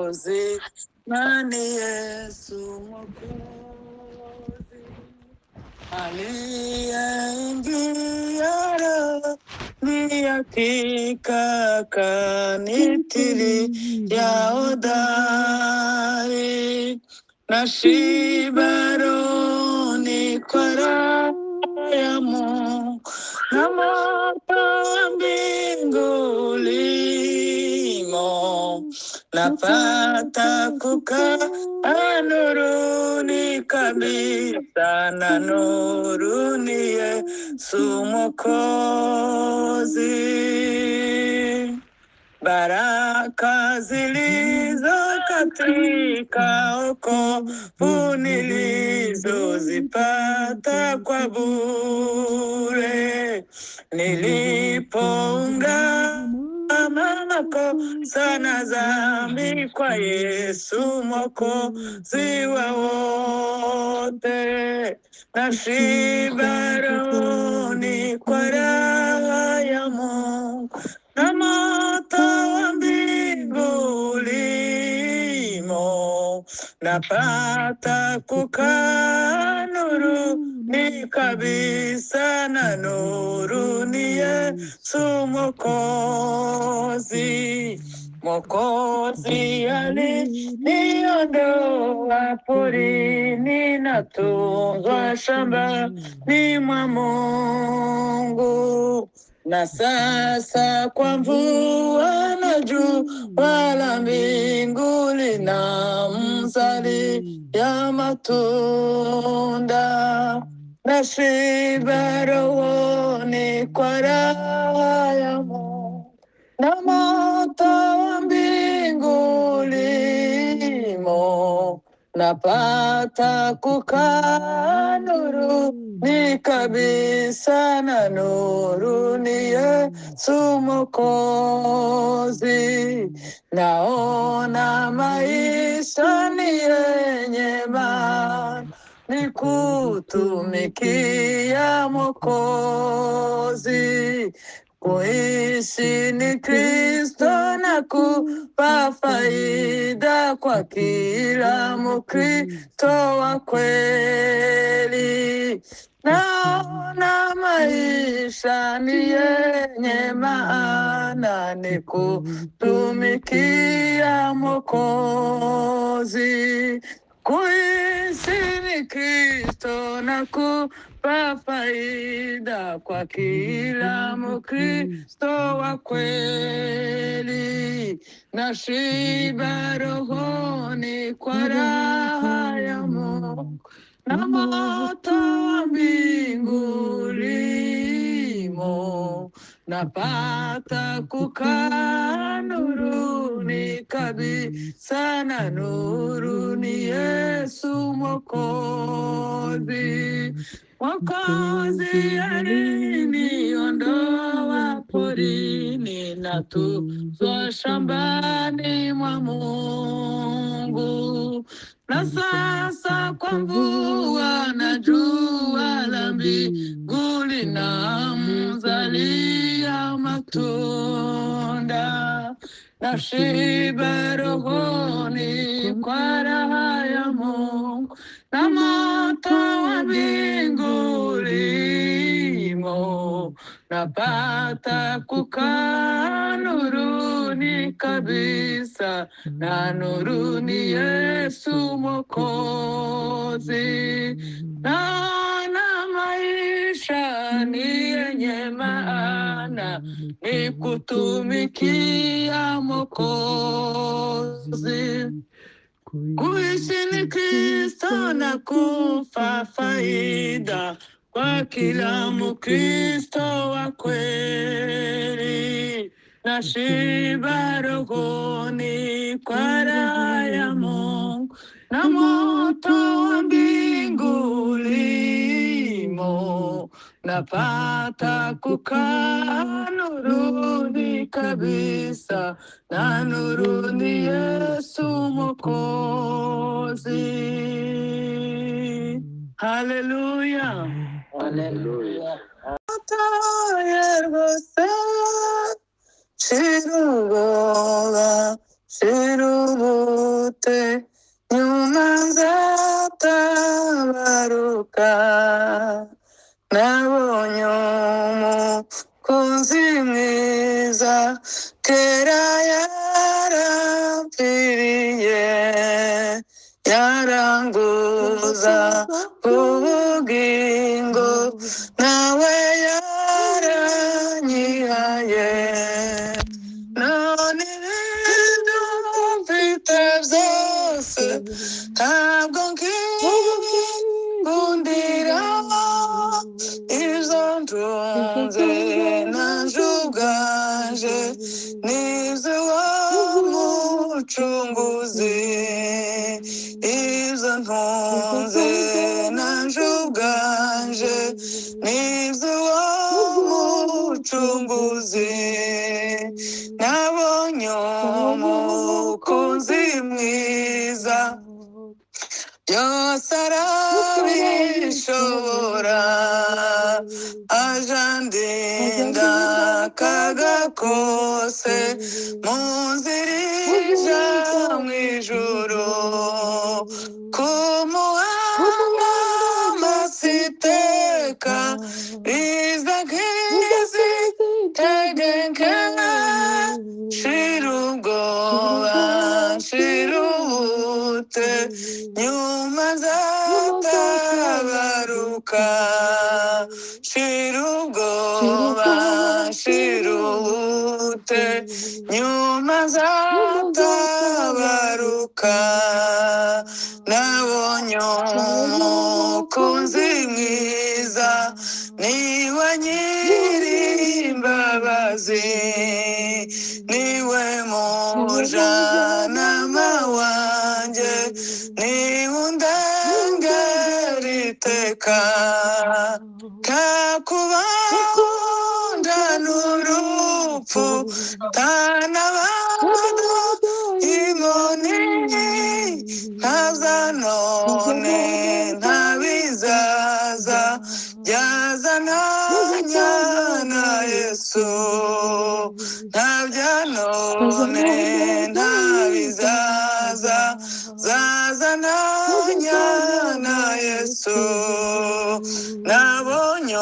Mwokozi, nani Yesu Mwokozi, aliyeingia rohoni hakika kanitili ya hodari, nashiba rohoni kwa raha ya Mungu, na moto wa mbingu limo, napata kukaa nuruni kabisa, na nuruni Yesu Mwokozi. Baraka zilizo katika wokovu nilizozipata kwa bure, nilipoungama makosa na dhambi kwa Yesu Mwokozi wa wote, nashiba rohoni kwa raha ya Mungu, na moto wa mbingu limo, napata kukaa nuruni kabisa, na nuruni Yesu Mwokozi. Mwokozi aliniondoa porini, natunzwa shambani mwa Mungu, na sasa kwa mvua na jua la mbingu linamzalia matunda, nashiba rohoni kwa raha ya Mungu, na moto wa mbingu limo, napata kukaa nuruni kabisa, na nuruni Yesu Mwokozi. Naona maisha ni yenye maana, ni kutumikia Mwokozi. Kuishi ni Kristo na kupa faida kwa kila Mkristo wa kweli. Naona maisha ni yenye maana, ni kutumikia Mwokozi. Kuishi ni Kristo na kupa faida kwa kila Mkristo wa kweli, nashiba rohoni kwa raha ya Mungu, na moto wa mbingu limo, napata kukaa nuruni kabisa, na nuruni Yesu Mwokozi. Mwokozi aliniondoa porini, natunzwa shambani mwa Mungu, na sasa kwa mvua na jua la mbingu linamzalia matunda, nashiba rohoni kwa raha ya Mungu, na moto wa mbingu limo, napata kukaa nuruni kabisa, na nuruni Yesu Mwokozi. Naona maisha ni yenye maana, ni kutumikia Mwokozi. Kuishi ni Kristo na kufa faida kwa kila Mkristo wa kweli, nashiba rohoni kwa raha ya Mungu, na moto wa mbingu limo, napata kukaa nuruni kabisa, na nuruni Yesu Mwokozi. Haleluya, haleluya. Shirugoga, shirugoga. mukunzi mwiza kera yarapfiriye yaranguza ubugingo nawe yaranyihaye none ibintu mfite byose ntabwo nkibikundira izo ntunze naje ubwanje n'iz'uwo mucunguzi izo ntunze naje ubwanje n'iz'uwo mucunguzi nabonye umukunzi mwiza byose arabishobora ajandinda akaga kose mu nzira ija mw'ijuru kumuhanga amasiteka biza nk'izitegeke shira ubwoba shira ubute nyuma nzatabaruka shira ubwoba shira ubute nyuma nzatabaruka nabonye umukunzi mwiza niwe nyir'imbabazi niwe mujanama wanjye niwe undengera iteka kakubanda n'urupfu tanabana imoni ntaza none ntabizaza byazananya na Yesu ntabya none ntabizaza zazananya na Yesu nabonye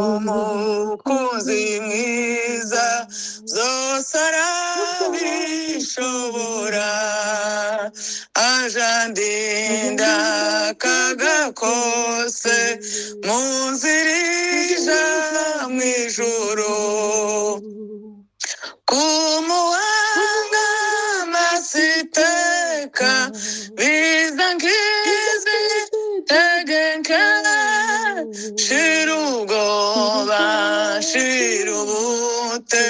umukunzi mwiza zose arabishobora ajandinda akaga kose mu nzira ija mw'ijuru kumuhanga amasiteka biza nk'izitegeke shira ubwoba shira ubute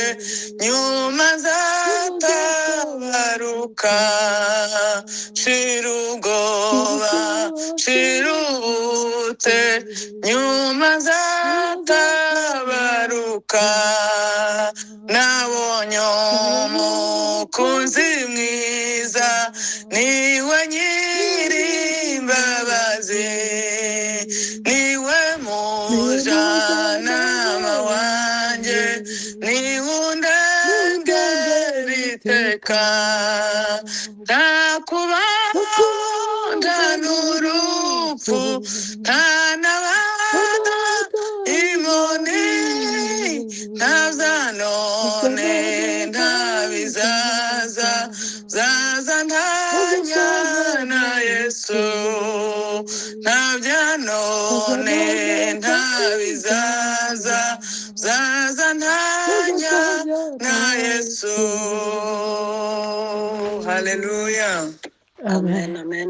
nyuma nzatabaruka shira ubwoba shira ubute nyuma nzatabaruka nabonye umukunzi mwiza niwe nyir'imbabazi niwe mujanama wanjye niwe undengera iteka ntakubanda n'urupfu ntanabana imoni ntaza none ntabizaza zaza ntanya na Yesu ntabya none ntabizaza zaza ntanya na Yesu haleluya amen amen